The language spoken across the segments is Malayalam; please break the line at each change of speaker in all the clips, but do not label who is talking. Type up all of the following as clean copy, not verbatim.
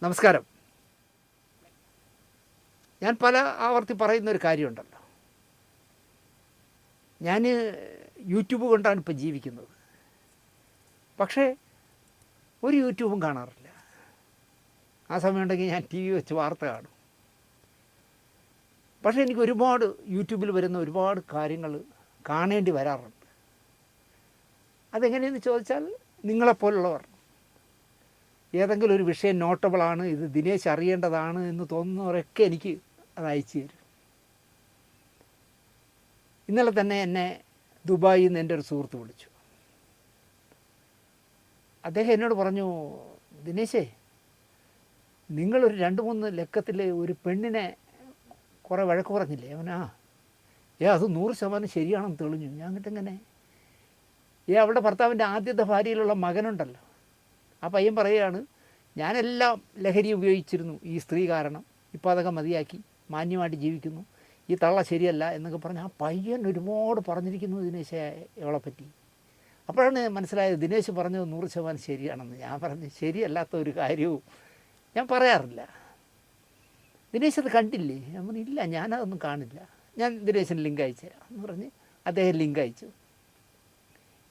നമസ്കാരം. ഞാൻ പല ആവർത്തി പറയുന്നൊരു കാര്യമുണ്ടല്ലോ, ഞാൻ യൂട്യൂബ് കൊണ്ടാണ് ഇപ്പോൾ ജീവിക്കുന്നത്. പക്ഷേ ഒരു യൂട്യൂബും കാണാറില്ല. ആ സമയമുണ്ടെങ്കിൽ ഞാൻ ടി വി വെച്ച് വാർത്ത കാണും. പക്ഷേ എനിക്ക് ഒരുപാട് യൂട്യൂബിൽ വരുന്ന ഒരുപാട് കാര്യങ്ങൾ കാണേണ്ടി വരാറുണ്ട്. അതെങ്ങനെയെന്ന് ചോദിച്ചാൽ, നിങ്ങളെപ്പോലുള്ളവർ ഏതെങ്കിലും ഒരു വിഷയം നോട്ടബിളാണ്, ഇത് ദിനേശ് അറിയേണ്ടതാണ് എന്ന് തോന്നുന്നവരൊക്കെ എനിക്ക് അത് അയച്ചു തരും. ഇന്നലെ തന്നെ എന്നെ ദുബായിൽ നിന്ന് എൻ്റെ ഒരു സുഹൃത്ത് വിളിച്ചു. അദ്ദേഹം എന്നോട് പറഞ്ഞു, ദിനേശേ, നിങ്ങളൊരു 2-3 ലക്കത്തിൽ ഒരു പെണ്ണിനെ കുറേ വഴക്ക് പറഞ്ഞില്ലേ? അവനാ അത് 100% ശരിയാണെന്ന് തെളിഞ്ഞു. ഞാൻ കിട്ടെങ്ങനെ അവളുടെ ഭർത്താവിൻ്റെ ആദ്യത്തെ ഭാര്യയിലുള്ള മകനുണ്ടല്ലോ, ആ പയ്യൻ പറയുകയാണ്, ഞാനെല്ലാം ലഹരി ഉപയോഗിച്ചിരുന്നു ഈ സ്ത്രീ കാരണം, ഇപ്പോൾ അതൊക്കെ മതിയാക്കി മാന്യമായിട്ട് ജീവിക്കുന്നു, ഈ തള്ള ശരിയല്ല എന്നൊക്കെ പറഞ്ഞ് ആ പയ്യൻ ഒരുപാട് പറഞ്ഞിരിക്കുന്നു ദിനേശ് ഇവളെപ്പറ്റി. അപ്പോഴാണ് മനസ്സിലായത് ദിനേശ് പറഞ്ഞത് 100% ശരിയാണെന്ന്. ഞാൻ പറഞ്ഞു, ശരിയല്ലാത്ത ഒരു കാര്യവും ഞാൻ പറയാറില്ല. ദിനേശ് അത് കണ്ടില്ലേ? ഞാൻ പറഞ്ഞു, ഇല്ല, ഞാനതൊന്നും കാണില്ല, ഞാൻ ദിനേശിന് ലിങ്ക് അയച്ചു തരാം എന്ന് പറഞ്ഞ് അദ്ദേഹം ലിങ്ക് അയച്ചു.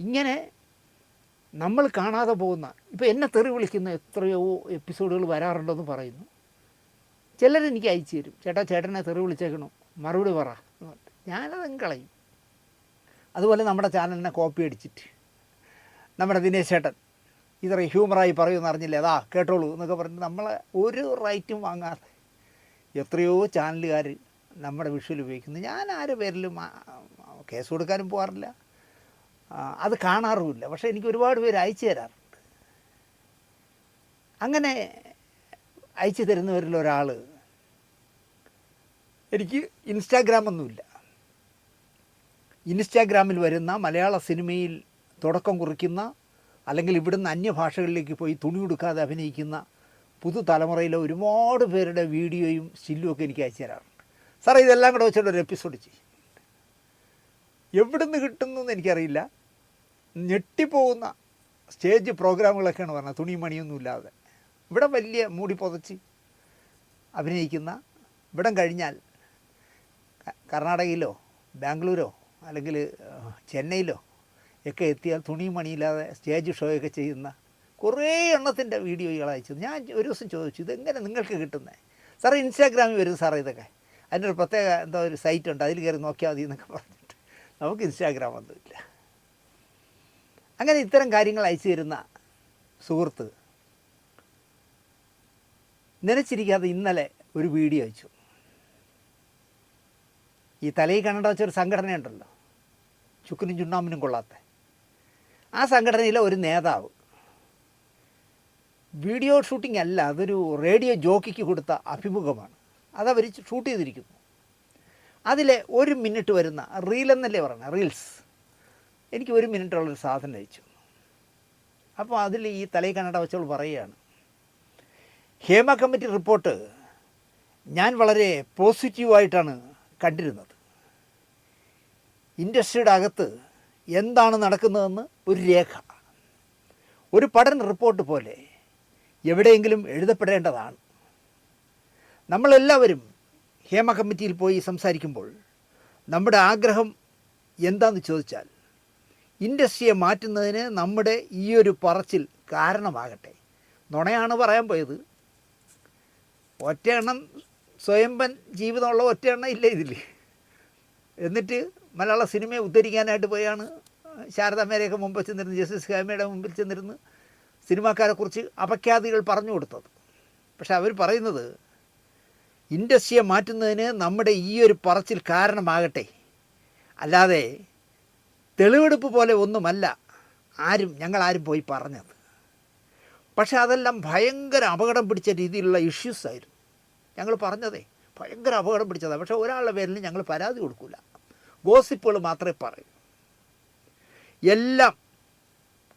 ഇങ്ങനെ നമ്മൾ കാണാതെ പോകുന്ന, ഇപ്പോൾ എന്നെ തെറി വിളിക്കുന്ന എത്രയോ എപ്പിസോഡുകൾ വരാറുണ്ടെന്ന് പറയുന്നു. ചിലരെനിക്ക് അയച്ചു തരും, ചേട്ടനെ തെറി വിളിച്ചേക്കണോ, മറുപടി പറ എന്ന് പറഞ്ഞിട്ട്. ഞാനതും കളയും. അതുപോലെ നമ്മുടെ ചാനലിനെ കോപ്പി അടിച്ചിട്ട് നമ്മുടെ ദിനേശ് ചേട്ടൻ ഇത്ര ഹ്യൂമറായി പറയുമെന്ന് അറിഞ്ഞില്ലേ, അതാ കേട്ടോളൂ എന്നൊക്കെ പറഞ്ഞിട്ട് നമ്മളെ ഒരു റൈറ്റും വാങ്ങാതെ എത്രയോ ചാനലുകാർ നമ്മുടെ വിഷ്വൽ ഉപയോഗിക്കുന്നു. ഞാൻ ആരുടെ പേരിലും കേസ് കൊടുക്കാനും പോകാറില്ല, അത് കാണാറുമില്ല. പക്ഷേ എനിക്ക് ഒരുപാട് പേര് അയച്ചു തരാറുണ്ട്. അങ്ങനെ അയച്ചു തരുന്നവരിൽ ഒരാൾ, എനിക്ക് ഇൻസ്റ്റാഗ്രാമൊന്നുമില്ല, ഇൻസ്റ്റാഗ്രാമിൽ വരുന്ന മലയാള സിനിമയിൽ തുടക്കം കുറിക്കുന്ന, അല്ലെങ്കിൽ ഇവിടുന്ന് അന്യഭാഷകളിലേക്ക് പോയി തുണി കൊടുക്കാതെ അഭിനയിക്കുന്ന പുതുതലമുറയിലെ ഒരുപാട് പേരുടെ വീഡിയോയും സ്റ്റില്ലും ഒക്കെ എനിക്ക് അയച്ചു തരാറുണ്ട്. സാറേ, ഇതെല്ലാം കൂടെ വെച്ചിട്ട് ഒരു എപ്പിസോഡ് ചെയ്യും. എവിടുന്ന് കിട്ടുന്നതെന്ന് എനിക്കറിയില്ല. ഞെട്ടിപ്പോകുന്ന സ്റ്റേജ് പ്രോഗ്രാമുകളൊക്കെയാണ് പറഞ്ഞത്, തുണി മണിയൊന്നും ഇല്ലാതെ. ഇവിടെ വലിയ മൂടി പുതച്ച് അഭിനയിക്കുന്ന, ഇവിടം കഴിഞ്ഞാൽ കർണാടകയിലോ ബാംഗ്ലൂരോ അല്ലെങ്കിൽ ചെന്നൈയിലോ ഒക്കെ എത്തിയാൽ തുണി മണിയില്ലാതെ സ്റ്റേജ് ഷോയൊക്കെ ചെയ്യുന്ന കുറേ എണ്ണത്തിൻ്റെ വീഡിയോകൾ അയച്ചത്. ഞാൻ ഒരു ദിവസം ചോദിച്ചു, ഇതെങ്ങനെ നിങ്ങൾക്ക് കിട്ടുന്നത്? സാറേ, ഇൻസ്റ്റാഗ്രാമിൽ വരും സാറേ ഇതൊക്കെ, അതിൻ്റെ ഒരു പ്രത്യേക എന്തോ ഒരു സൈറ്റുണ്ട്, അതിൽ കയറി നോക്കിയാൽ മതി എന്നൊക്കെ പറഞ്ഞിട്ട്. നമുക്ക് ഇൻസ്റ്റാഗ്രാം ഒന്നുമില്ല. അങ്ങനെ ഇത്തരം കാര്യങ്ങൾ അയച്ചു തരുന്ന സുഹൃത്ത് നനച്ചിരിക്കാതെ ഇന്നലെ ഒരു വീഡിയോ അയച്ചു. ഈ തലയിൽ കണ്ണട വെച്ചൊരു സംഘടനയുണ്ടല്ലോ, ചുക്കിനും ചുണ്ണാമ്പിനും കൊള്ളാത്ത, ആ സംഘടനയിലെ ഒരു നേതാവ് വീഡിയോ ഷൂട്ടിംഗ് അല്ല, അതൊരു റേഡിയോ ജോക്കിക്ക് കൊടുത്ത അഭിമുഖമാണ്, അതവർ ഷൂട്ട് ചെയ്തിരിക്കുന്നു. അതിലെ 1 മിനിറ്റ് വരുന്ന റീലെന്നല്ലേ പറഞ്ഞ, റീൽസ്, എനിക്ക് 1 മിനിറ്റുള്ളൊരു സാധനം അയച്ചു. അപ്പോൾ അതിൽ ഈ തലയിൽ കണ്ണട വെച്ചവൾ പറയുകയാണ്, ഹേമ കമ്മിറ്റി റിപ്പോർട്ട് ഞാൻ വളരെ പോസിറ്റീവായിട്ടാണ് കണ്ടിരുന്നത്. ഇൻഡസ്ട്രിയുടെ അകത്ത് എന്താണ് നടക്കുന്നതെന്ന് ഒരു രേഖ, ഒരു പഠന റിപ്പോർട്ട് പോലെ എവിടെയെങ്കിലും എഴുതപ്പെടേണ്ടതാണ്. നമ്മളെല്ലാവരും ഹേമ കമ്മിറ്റിയിൽ പോയി സംസാരിക്കുമ്പോൾ നമ്മുടെ ആഗ്രഹം എന്താണെന്ന് ചോദിച്ചാൽ, ഇൻഡസ്ട്രിയെ മാറ്റുന്നതിന് നമ്മുടെ ഈ ഒരു പറച്ചിൽ കാരണമാകട്ടെ. നുണയാണ് പറയാൻ പോയത്. ഒറ്റയെണ്ണം സ്വയംഭൻ ജീവിതമുള്ള ഒറ്റയെണ്ണം ഇല്ല ഇതിൽ. എന്നിട്ട് മലയാള സിനിമയെ ഉദ്ധരിക്കാനായിട്ട് പോയാണ് ശാരദാമ്മയുടെയൊക്കെ മുമ്പിൽ ചെന്നിരുന്ന്, ജസ്റ്റിസ് ഹേമയുടെ മുമ്പിൽ ചെന്നിരുന്ന് സിനിമാക്കാരെക്കുറിച്ച് അപഖ്യാതികൾ പറഞ്ഞു കൊടുത്തത്. പക്ഷെ അവർ പറയുന്നത്, ഇൻഡസ്ട്രിയെ മാറ്റുന്നതിന് നമ്മുടെ ഈ ഒരു പറച്ചിൽ കാരണമാകട്ടെ, അല്ലാതെ തെളിവെടുപ്പ് പോലെ ഒന്നുമല്ല ഞങ്ങളാരും പോയി പറഞ്ഞത്. പക്ഷെ അതെല്ലാം ഭയങ്കര അപകടം പിടിച്ച രീതിയിലുള്ള ഇഷ്യൂസായിരുന്നു ഞങ്ങൾ പറഞ്ഞതേ, ഭയങ്കര അപകടം പിടിച്ചതാണ്. പക്ഷേ ഒരാളുടെ പേരിൽ ഞങ്ങൾ പരാതി കൊടുക്കില്ല, ഗോസിപ്പുകൾ മാത്രമേ പറയൂ. എല്ലാം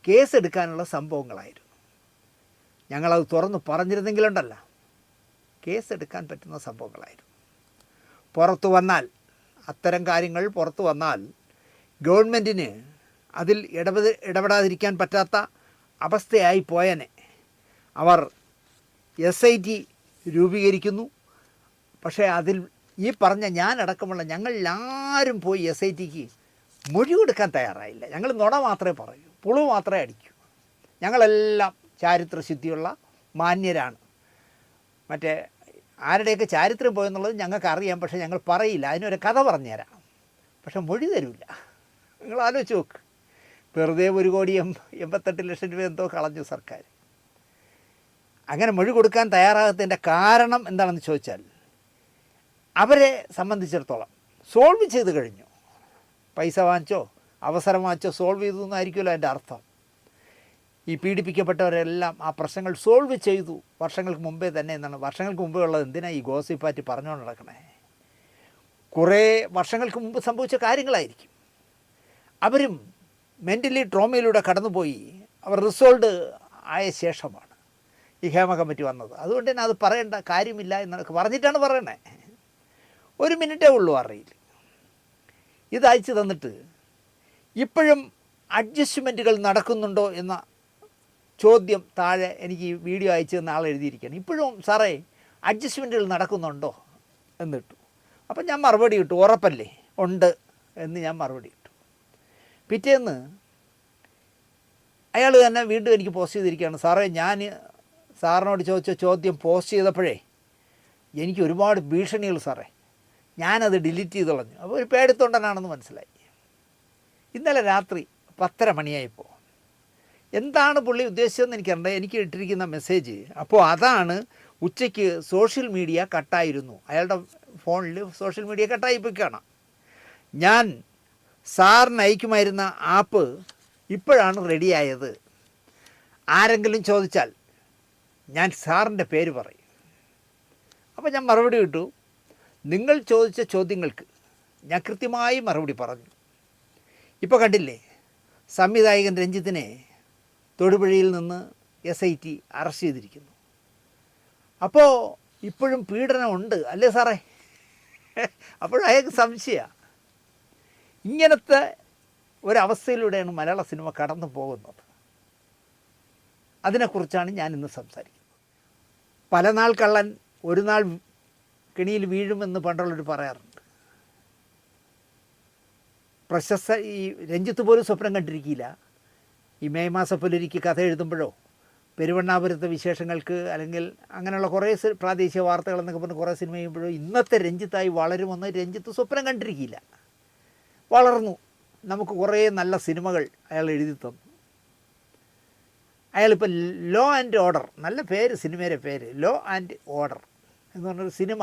കേസെടുക്കാനുള്ള സംഭവങ്ങളായിരുന്നു. ഞങ്ങളത് തുറന്ന് പറഞ്ഞിരുന്നെങ്കിലുണ്ടല്ല, കേസെടുക്കാൻ പറ്റുന്ന സംഭവങ്ങളായിരുന്നു. പുറത്തു വന്നാൽ, അത്തരം കാര്യങ്ങൾ പുറത്തു വന്നാൽ ഗവൺമെൻറ്റിന് അതിൽ ഇടപെടാതിരിക്കാൻ പറ്റാത്ത അവസ്ഥയായി പോയനെ. അവർ SIT രൂപീകരിക്കുന്നു. പക്ഷേ അതിൽ ഈ പറഞ്ഞ ഞാനടക്കമുള്ള ഞങ്ങളെല്ലാവരും പോയി SITക്ക് മൊഴി കൊടുക്കാൻ തയ്യാറായില്ല. ഞങ്ങൾ നുണ മാത്രമേ പറയൂ, പുളു മാത്രമേ അടിക്കൂ. ഞങ്ങളെല്ലാം ചാരിത്രശുദ്ധിയുള്ള മാന്യരാണ്. മറ്റേ ആരുടെയൊക്കെ ചാരിത്രം പോയെന്നുള്ളത് ഞങ്ങൾക്കറിയാം, പക്ഷേ ഞങ്ങൾ പറയില്ല. അതിനൊരു കഥ പറഞ്ഞുതരാം, പക്ഷെ മൊഴി തരില്ല. നിങ്ങൾ ആലോചിച്ച് നോക്ക്. വെറുതെ 1,88,00,000 രൂപ എന്തോ കളഞ്ഞു സർക്കാർ. അങ്ങനെ മൊഴി കൊടുക്കാൻ തയ്യാറാകത്തതിൻ്റെ കാരണം എന്താണെന്ന് ചോദിച്ചാൽ, അവരെ സംബന്ധിച്ചിടത്തോളം സോൾവ് ചെയ്ത് കഴിഞ്ഞു. പൈസ വാങ്ങിച്ചോ അവസരം വാങ്ങിച്ചോ സോൾവ് ചെയ്തു എന്നായിരിക്കുമല്ലോ അതിൻ്റെ അർത്ഥം. ഈ പീഡിപ്പിക്കപ്പെട്ടവരെല്ലാം ആ പ്രശ്നങ്ങൾ സോൾവ് ചെയ്തു വർഷങ്ങൾക്ക് മുമ്പേ തന്നെ എന്നാണ്. വർഷങ്ങൾക്ക് മുമ്പേ ഉള്ളത് എന്തിനാണ് ഈ ഗോസിപ്പാറ്റി പറഞ്ഞുകൊണ്ട് നടക്കണേ? കുറേ വർഷങ്ങൾക്ക് മുമ്പ് സംഭവിച്ച കാര്യങ്ങളായിരിക്കും. അവരും മെൻ്റലി ട്രോമയിലൂടെ കടന്നുപോയി. അവർ റിസോൾവ് ആയ ശേഷമാണ് ഈ ഹേമ കമ്മിറ്റി വന്നത്. അതുകൊണ്ട് തന്നെ അത് പറയേണ്ട കാര്യമില്ല എന്നൊക്കെ പറഞ്ഞിട്ടാണ് പറയണേ. 1 മിനിറ്റേ ഉള്ളൂ അറിയില്ല. ഇത് അയച്ചു തന്നിട്ട് ഇപ്പോഴും അഡ്ജസ്റ്റ്മെൻറ്റുകൾ നടക്കുന്നുണ്ടോ എന്ന ചോദ്യം താഴെ എനിക്ക് ഈ വീഡിയോ അയച്ചു തന്ന ആൾ എഴുതിയിരിക്കുകയാണ്. ഇപ്പോഴും സാറേ അഡ്ജസ്റ്റ്മെൻറ്റുകൾ നടക്കുന്നുണ്ടോ എന്നിട്ടു. അപ്പം ഞാൻ മറുപടി ഇട്ടു, ഉറപ്പല്ലേ? ഉണ്ട് എന്ന് ഞാൻ മറുപടി ഇട്ടു. പിറ്റേന്ന് അയാൾ തന്നെ വീണ്ടും എനിക്ക് പോസ്റ്റ് ചെയ്തിരിക്കുകയാണ്, സാറേ ഞാൻ സാറിനോട് ചോദിച്ച ചോദ്യം പോസ്റ്റ് ചെയ്തപ്പോഴേ എനിക്ക് ഒരുപാട് ഭീഷണികൾ സാറേ, ഞാനത് ഡിലീറ്റ് ചെയ്ത് കളഞ്ഞു. അപ്പോൾ ഒരു പേടിത്തൊണ്ടനാണെന്ന് മനസ്സിലായി. ഇന്നലെ രാത്രി 10:30 മണിയായപ്പോൾ എന്താണ് പുള്ളി ഉദ്ദേശിച്ചതെന്ന് എനിക്കറിയണ്ട. എനിക്ക് ഇട്ടിരിക്കുന്ന മെസ്സേജ് അപ്പോൾ അതാണ്. ഉച്ചയ്ക്ക് സോഷ്യൽ മീഡിയ കട്ടായിരുന്നു. അയാളുടെ ഫോണിൽ സോഷ്യൽ മീഡിയ കട്ടായിപ്പോയിക്കാണ്. ഞാൻ സാറിന് അയക്കുമായിരുന്ന ആപ്പ് ഇപ്പോഴാണ് റെഡിയായത്. ആരെങ്കിലും ചോദിച്ചാൽ ഞാൻ സാറിൻ്റെ പേര് പറയും. അപ്പോൾ ഞാൻ മറുപടി ഇട്ടു, നിങ്ങൾ ചോദിച്ച ചോദ്യങ്ങൾക്ക് ഞാൻ കൃത്യമായി മറുപടി പറഞ്ഞു. ഇപ്പോൾ കണ്ടില്ലേ, സംവിധായകൻ രഞ്ജിത്തിനെ തൊടുപുഴയിൽ നിന്ന് SIT അറസ്റ്റ് ചെയ്തിരിക്കുന്നു. അപ്പോൾ ഇപ്പോഴും പീഡനം ഉണ്ട് അല്ലേ സാറേ? അപ്പോഴും അയാൾക്ക് സംശയമാണ്. ഇങ്ങനത്തെ ഒരവസ്ഥയിലൂടെയാണ് മലയാള സിനിമ കടന്നു പോകുന്നത്. അതിനെക്കുറിച്ചാണ് ഞാൻ ഇന്ന് സംസാരിക്കുന്നത്. പല നാൾ കള്ളൻ ഒരു നാൾ കെണിയിൽ വീഴുമെന്ന് പണ്ടുള്ളവർ പറയാറുണ്ട്. പ്രശസ്ത ഈ രഞ്ജിത്ത് പോലും സ്വപ്നം കണ്ടിരിക്കില്ല ഈ മെയ് മാസപ്പുലരിക്ക് കഥ എഴുതുമ്പോഴോ പെരുവണ്ണാപുരത്തെ വിശേഷങ്ങൾക്ക് അല്ലെങ്കിൽ അങ്ങനെയുള്ള കുറേ പ്രാദേശിക വാർത്തകൾ എന്നൊക്കെ പറഞ്ഞ് കുറേ സിനിമ ചെയ്യുമ്പോഴോ ഇന്നത്തെ രഞ്ജിത്തായി വളരുമെന്ന് രഞ്ജിത്ത് സ്വപ്നം കണ്ടിരിക്കില്ല. വളർന്നു. നമുക്ക് കുറേ നല്ല സിനിമകൾ അയാൾ എഴുതി തന്നു. അയാളിപ്പോൾ ലോ ആൻഡ് ഓർഡർ, നല്ല പേര്, സിനിമയുടെ പേര് ലോ ആൻഡ് ഓർഡർ എന്ന് പറഞ്ഞൊരു സിനിമ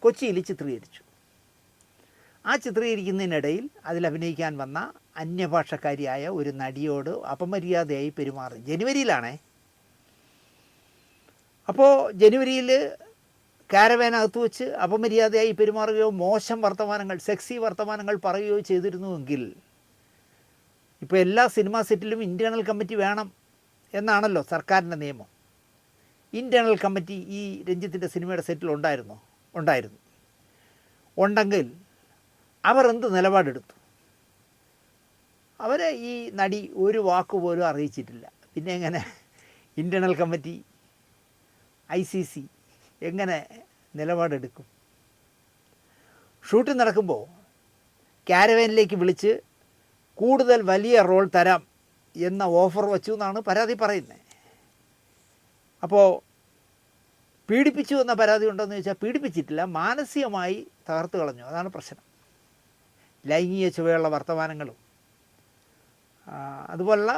കൊച്ചിയിൽ ചിത്രീകരിച്ചു. ആ ചിത്രീകരിക്കുന്നതിനിടയിൽ അതിലഭിനയിക്കാൻ വന്ന അന്യഭാഷക്കാരിയായ ഒരു നടിയോട് അപമര്യാദയായി പെരുമാറി. ജനുവരിയിലാണേ. അപ്പോൾ ജനുവരിയിൽ കാരവാനകത്ത് വെച്ച് അപമര്യാദയായി പെരുമാറുകയോ മോശം വർത്തമാനങ്ങൾ, സെക്സി വർത്തമാനങ്ങൾ പറയുകയോ ചെയ്തിരുന്നുവെങ്കിൽ ഇപ്പോൾ എല്ലാ സിനിമാ സെറ്റിലും ഇൻറ്റേർണൽ കമ്മിറ്റി വേണം എന്നാണല്ലോ സർക്കാരിൻ്റെ നിയമം. ഇൻറ്റേർണൽ കമ്മിറ്റി ഈ രഞ്ജിത്തിൻ്റെ സിനിമയുടെ സെറ്റിൽ ഉണ്ടായിരുന്നു. ഉണ്ടെങ്കിൽ അവർ എന്ത് നിലപാടെടുത്തു? അവരെ ഈ നടി ഒരു വാക്കുപോലും അറിയിച്ചിട്ടില്ല. പിന്നെ എങ്ങനെ ഇൻറ്റേർണൽ കമ്മിറ്റി, ICC എങ്ങനെ നിലപാടെടുക്കും? ഷൂട്ടിംഗ് നടക്കുമ്പോൾ കാരവാനിലേക്ക് വിളിച്ച് കൂടുതൽ വലിയ റോൾ തരാം എന്ന ഓഫർ വച്ചു എന്നാണ് പരാതി പറയുന്നത്. അപ്പോൾ പീഡിപ്പിച്ചു എന്ന പരാതി ഉണ്ടോയെന്ന് ചോദിച്ചാൽ പീഡിപ്പിച്ചിട്ടില്ല, മാനസികമായി തകർത്ത് കളഞ്ഞു. അതാണ് പ്രശ്നം. ലൈംഗിക ചുവയുള്ള വർത്തമാനങ്ങളും അതുപോലുള്ള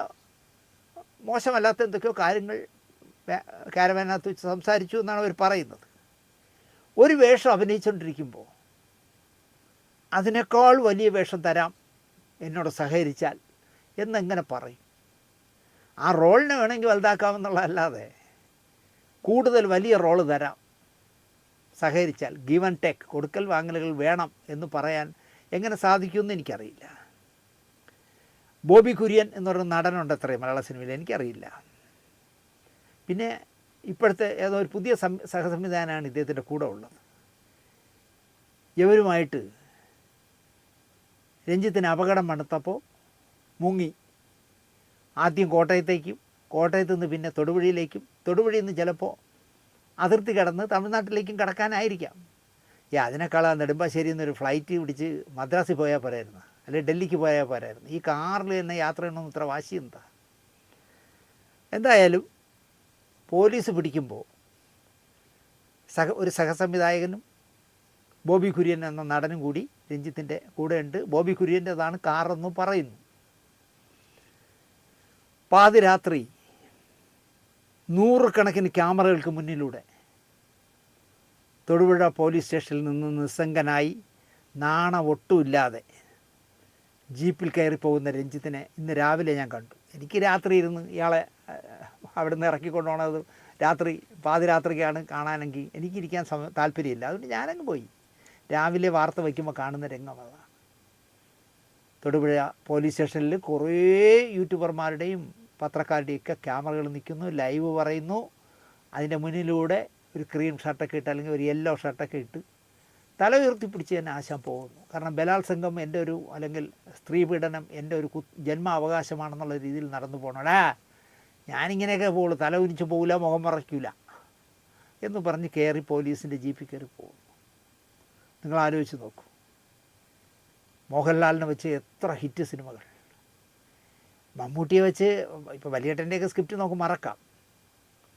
മോശമല്ലാത്ത എന്തൊക്കെയോ കാര്യങ്ങൾ കാരവാനകത്ത് വെച്ച് സംസാരിച്ചു എന്നാണ് അവർ പറയുന്നത്. ഒരു വേഷം അഭിനയിച്ചുകൊണ്ടിരിക്കുമ്പോൾ അതിനേക്കാൾ വലിയ വേഷം തരാം എന്നോട് സഹകരിച്ചാൽ എന്നെങ്ങനെ പറയും? ആ റോളിനെ വേണമെങ്കിൽ വലുതാക്കാമെന്നുള്ളതല്ലാതെ കൂടുതൽ വലിയ റോള് തരാം സഹകരിച്ചാൽ, ഗിവ് ആൻഡ് ടേക്ക്, കൊടുക്കൽ വാങ്ങലുകൾ വേണം എന്ന് പറയാൻ എങ്ങനെ സാധിക്കുമെന്ന് എനിക്കറിയില്ല. ബോബി കുര്യൻ എന്ന് പറയുന്ന നടനുണ്ട് അത്രയും മലയാള സിനിമയിൽ, എനിക്കറിയില്ല. പിന്നെ ഇപ്പോഴത്തെ ഏതോ ഒരു പുതിയ സഹസംവിധാനമാണ് ഇദ്ദേഹത്തിൻ്റെ കൂടെ ഉള്ളത്. ഇവരുമായിട്ട് രഞ്ജിത്തിന് അപകടം മണത്തപ്പോൾ മുങ്ങി. ആദ്യം കോട്ടയത്തേക്കും, കോട്ടയത്തു നിന്ന് പിന്നെ തൊടുപുഴയിലേക്കും, തൊടുപുഴയിൽ നിന്ന് ചിലപ്പോൾ അതിർത്തി കടന്ന് തമിഴ്നാട്ടിലേക്കും കടക്കാനായിരിക്കാം. അതിനേക്കാൾ നെടുമ്പാശ്ശേരിയിൽ നിന്നൊരു ഫ്ലൈറ്റ് പിടിച്ച് മദ്രാസിൽ പോയാൽ പോരായിരുന്നു, അല്ലെങ്കിൽ ഡൽഹിക്ക് പോയാൽ പോരായിരുന്നു. ഈ കാറിൽ തന്നെ യാത്ര ചെയ്യണമെന്ന് ഇത്ര വാശി എന്താ? എന്തായാലും പോലീസ് പിടിക്കുമ്പോൾ ഒരു സഹസംവിധായകനും ബോബി കുര്യൻ എന്ന നടനും കൂടി രഞ്ജിത്തിൻ്റെ കൂടെ ഉണ്ട്. ബോബി കുര്യൻ്റെതാണ് കാറെന്ന് പറയുന്നു. പാതിരാത്രി നൂറുകണക്കിന് ക്യാമറകൾക്ക് മുന്നിലൂടെ തൊടുപുഴ പോലീസ് സ്റ്റേഷനിൽ നിന്ന് നിസ്സംഗനായി നാണമൊട്ടുമില്ലാതെ ജീപ്പിൽ കയറിപ്പോകുന്ന രഞ്ജിത്തിനെ ഇന്ന് രാവിലെ ഞാൻ കണ്ടു. എനിക്ക് രാത്രി ഇരുന്ന് ഇയാളെ അവിടെ നിന്ന് ഇറക്കിക്കൊണ്ടുപോകണത് രാത്രി പാതിരാത്രിക്കാണ് കാണാനെങ്കിൽ എനിക്കിരിക്കാൻ താല്പര്യമില്ല. അതുകൊണ്ട് ഞാനങ്ങ് പോയി. രാവിലെ വാർത്ത വയ്ക്കുമ്പോൾ കാണുന്ന രംഗം അതാണ്. തൊടുപുഴ പോലീസ് സ്റ്റേഷനിൽ കുറേ യൂട്യൂബർമാരുടെയും പത്രക്കാരുടെയൊക്കെ ക്യാമറകൾ നിൽക്കുന്നു, ലൈവ് പറയുന്നു. അതിൻ്റെ മുന്നിലൂടെ ഒരു ക്രീം ഷർട്ടൊക്കെ ഇട്ട് അല്ലെങ്കിൽ ഒരു യെല്ലോ ഷർട്ടൊക്കെ ഇട്ട് തല ഉയർത്തിപ്പിടിച്ച് തന്നെ ആശാൻ പോകുന്നു. കാരണം ബലാത്സംഗം എൻ്റെ ഒരു, അല്ലെങ്കിൽ സ്ത്രീ പീഡനം എൻ്റെ ഒരു ജന്മാവകാശമാണെന്നുള്ള രീതിയിൽ നടന്നു പോകണടാ, ഞാനിങ്ങനെയൊക്കെ പോകുള്ളൂ, തല ഉരിച്ച് പോകില്ല, മുഖം മറയ്ക്കില്ല എന്ന് പറഞ്ഞ് കയറി പോലീസിൻ്റെ ജീപ്പിൽ കയറി പോകുന്നു. നിങ്ങൾ ആലോചിച്ച് നോക്കൂ, മോഹൻലാലിനെ വെച്ച് എത്ര ഹിറ്റ് സിനിമകൾ, മമ്മൂട്ടിയെ വെച്ച് ഇപ്പോൾ വലിയേട്ടൻ്റെയൊക്കെ സ്ക്രിപ്റ്റ് നമുക്ക് മറക്കാം.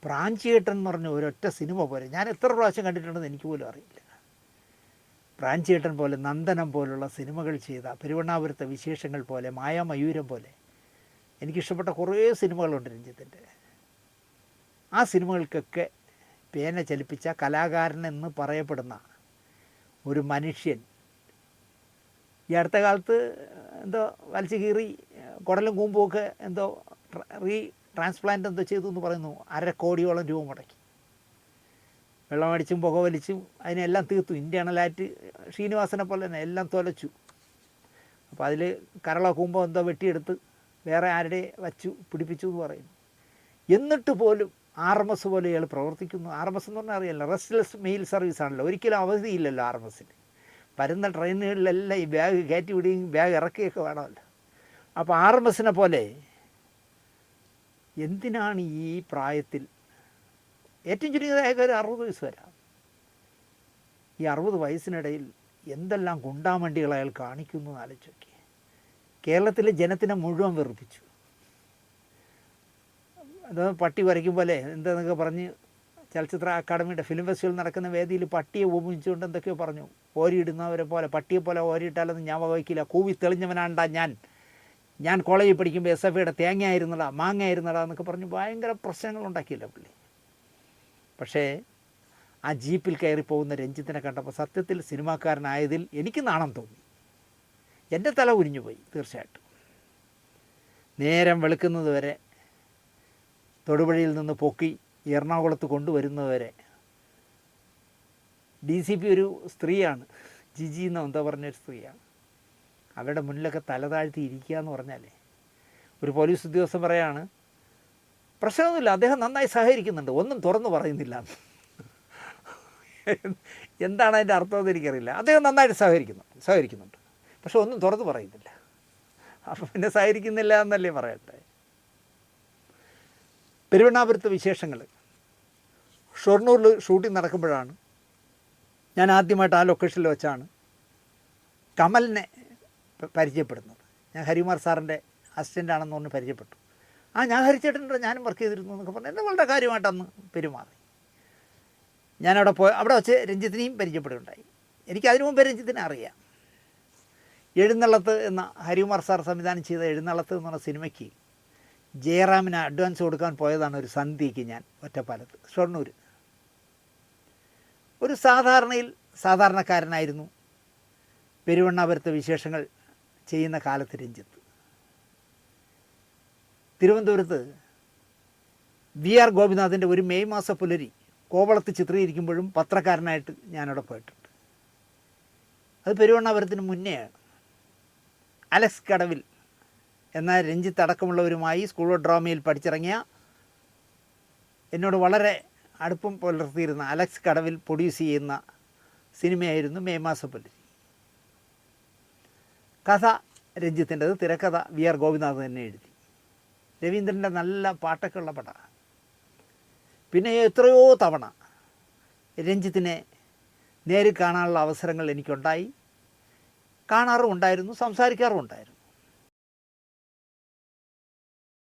പ്രാഞ്ചിയേട്ടൻ എന്ന് പറഞ്ഞ ഒരൊറ്റ സിനിമ പോലെ ഞാൻ എത്ര പ്രാവശ്യം കണ്ടിട്ടുണ്ടെന്ന് എനിക്ക് പോലും അറിയില്ല. പ്രാഞ്ചിയേട്ടൻ പോലെ, നന്ദനം പോലുള്ള സിനിമകൾ ചെയ്ത, പെരുവണ്ണാപുരത്തെ വിശേഷങ്ങൾ പോലെ, മായാമയൂരം പോലെ എനിക്കിഷ്ടപ്പെട്ട കുറേ സിനിമകളുണ്ട് രഞ്ജിത്തിൻ്റെ. ആ സിനിമകൾക്കൊക്കെ പേന ചലിപ്പിച്ച കലാകാരൻ എന്ന് പറയപ്പെടുന്ന ഒരു മനുഷ്യൻ ഈ അടുത്ത കാലത്ത് എന്തോ വലിച്ചു കീറി കുടലും കൂമ്പുമൊക്കെ എന്തോ ട്രാൻസ്പ്ലാന്റ് എന്തോ ചെയ്തു എന്ന് പറയുന്നു. 1.5 കോടിയോളം രൂപ മുടക്കി. വെള്ളമടിച്ചും പുകവലിച്ചും അതിനെല്ലാം തീർത്തു. ഇന്റേണലായിട്ട് ശ്രീനിവാസനെ പോലെ തന്നെ എല്ലാം തൊലച്ചു. അപ്പോൾ അതിൽ കരള കൂമ്പോ എന്തോ വെട്ടിയെടുത്ത് വേറെ ആരുടെ വച്ചു പിടിപ്പിച്ചു എന്ന് പറയുന്നു. എന്നിട്ട് പോലും RMS പോലെ ഇയാൾ പ്രവർത്തിക്കുന്നു. RMS എന്ന് പറഞ്ഞാൽ അറിയില്ല, റെസ്റ്റ്ലെസ് മെയിൽ സർവീസാണല്ലോ, ഒരിക്കലും അവധിയില്ലല്ലോ RMSന്. വരുന്ന ട്രെയിനുകളിലെല്ലാം ഈ ബാഗ് കയറ്റി വിടുകയും ബാഗ് ഇറക്കുകയൊക്കെ വേണമല്ലോ. അപ്പോൾ RMSനെ പോലെ എന്തിനാണ് ഈ പ്രായത്തിൽ, ഏറ്റവും ചുരുങ്ങിയതായ ഒരു 60 വയസ്സ് വരാം, ഈ 60 വയസ്സിനിടയിൽ എന്തെല്ലാം ഗുണ്ടാമണ്ടികൾ അയാൾ കാണിക്കുന്നു എന്ന് ആലോചിച്ച് നോക്കി. കേരളത്തിലെ ജനത്തിനെ മുഴുവൻ വെറുപ്പിച്ചു. അത് പട്ടി വരയ്ക്കും പോലെ എന്താന്നൊക്കെ പറഞ്ഞ് ചലച്ചിത്ര അക്കാദമിയുടെ ഫിലിം ഫെസ്റ്റിവൽ നടക്കുന്ന വേദിയിൽ പട്ടിയെ ഉപമിച്ചുകൊണ്ട് എന്തൊക്കെയോ പറഞ്ഞു. ഓരിയിടുന്നവരെ പോലെ, പട്ടിയെ പോലെ ഓരിയിട്ടാലൊന്നും ഞാൻ വഹിക്കില്ല, കൂവി തെളിഞ്ഞവനാണ്ടാ ഞാൻ കോളേജിൽ പഠിക്കുമ്പോൾ SFIയുടെ തേങ്ങ ആയിരുന്നടാ, മാങ്ങ ആയിരുന്നടാ എന്നൊക്കെ പറഞ്ഞ് ഭയങ്കര പ്രശ്നങ്ങൾ ഉണ്ടാക്കിയില്ല പുള്ളി. പക്ഷേ ആ ജീപ്പിൽ കയറി പോകുന്ന രഞ്ജിത്തിനെ കണ്ടപ്പോൾ സത്യത്തിൽ സിനിമാക്കാരനായതിൽ എനിക്ക് നാണം തോന്നി. എൻ്റെ തല ഉരിഞ്ഞു പോയി തീർച്ചയായിട്ടും. നേരം വെളുക്കുന്നത് വരെ തൊടുപുഴയിൽ നിന്ന് പൊക്കി എറണാകുളത്ത് കൊണ്ടുവരുന്നതുവരെ DCP ഒരു സ്ത്രീയാണ്, ജിജി എന്നോ എന്താ പറഞ്ഞൊരു സ്ത്രീയാണ്. അവരുടെ മുന്നിലൊക്കെ തല താഴ്ത്തി ഇരിക്കുക എന്ന് പറഞ്ഞാലേ, ഒരു പോലീസ് ഉദ്യോഗസ്ഥൻ പറയാണ്, പ്രശ്നമൊന്നുമില്ല, അദ്ദേഹം നന്നായി സഹകരിക്കുന്നുണ്ട്, ഒന്നും തുറന്നു പറയുന്നില്ല. എന്താണ് അതിൻ്റെ അർത്ഥമെന്ന് എനിക്കറിയില്ല. അദ്ദേഹം നന്നായിട്ട് സഹകരിക്കുന്നുണ്ട്, പക്ഷെ ഒന്നും തുറന്നു പറയുന്നില്ല. അപ്പം പിന്നെ സഹകരിക്കുന്നില്ല എന്നല്ലേ പറയട്ടെ. പെരുവണ്ണാപുരത്തെ വിശേഷങ്ങൾ ഷൊർണൂരിൽ ഷൂട്ടിംഗ് നടക്കുമ്പോഴാണ് ഞാൻ ആദ്യമായിട്ട് ആ ലൊക്കേഷനിൽ വെച്ചാണ് കമലിനെ പരിചയപ്പെടുന്നത്. ഞാൻ ഹരികുമാർ സാറിൻ്റെ അസിസ്റ്റൻ്റാണെന്ന് പറഞ്ഞ് പരിചയപ്പെട്ടു. ഞാൻ ഹരിച്ചേട്ടൻ്റെ ഞാനും വർക്ക് ചെയ്തിരുന്നു എന്നൊക്കെ പറഞ്ഞ് എന്നെ വളരെ കാര്യമായിട്ടന്ന് പെരുമാറി. ഞാനവിടെ അവിടെ വെച്ച് രഞ്ജിത്തിനെയും പരിചയപ്പെടുകയുണ്ടായി. എനിക്ക് അതിനു മുമ്പേ രഞ്ജിത്തിനെ അറിയാം. എഴുന്നള്ളത്ത് എന്ന ഹരികുമാർ സാർ സംവിധാനം ചെയ്ത എഴുന്നള്ളത്ത് എന്ന് പറഞ്ഞ സിനിമയ്ക്ക് ജയറാമിന് അഡ്വാൻസ് കൊടുക്കാൻ പോയതാണ് ഒരു സന്ധ്യയ്ക്ക് ഞാൻ ഒറ്റപ്പാലത്ത്, ഷൊർണൂർ. ഒരു സാധാരണക്കാരനായിരുന്നു പെരുവണ്ണാപുരത്തെ വിശേഷങ്ങൾ ചെയ്യുന്ന കാലത്ത് രഞ്ജിത്ത്. തിരുവനന്തപുരത്ത് VR ഗോപിനാഥിൻ്റെ ഒരു മെയ് മാസ പുലരി കോവളത്ത് ചിത്രീകരിക്കുമ്പോഴും പത്രക്കാരനായിട്ട് ഞാനവിടെ പോയിട്ടുണ്ട്. അത് പെരുവണ്ണാപുരത്തിന് മുന്നെയാണ്. അലക്സ് കടവിൽ എന്ന രഞ്ജിത്ത് അടക്കമുള്ളവരുമായി സ്കൂൾ ഓഫ് ഡ്രാമയിൽ പഠിച്ചിറങ്ങിയ, എന്നോട് വളരെ അടുപ്പം പുലർത്തിയിരുന്ന അലക്സ് കടവിൽ പ്രൊഡ്യൂസ് ചെയ്യുന്ന സിനിമയായിരുന്നു മെയ് മാസ പുലരി. കഥ രഞ്ജിത്തിൻ്റെത്, തിരക്കഥ VR ഗോപിനാഥ് തന്നെ എഴുതി. രവീന്ദ്രൻ്റെ നല്ല പാട്ടൊക്കെ ഉള്ള പടമാണ്. പിന്നെ എത്രയോ തവണ രഞ്ജിത്തിനെ നേരിൽ കാണാനുള്ള അവസരങ്ങൾ എനിക്കുണ്ടായി. കാണാറും ഉണ്ടായിരുന്നു, സംസാരിക്കാറും ഉണ്ടായിരുന്നു.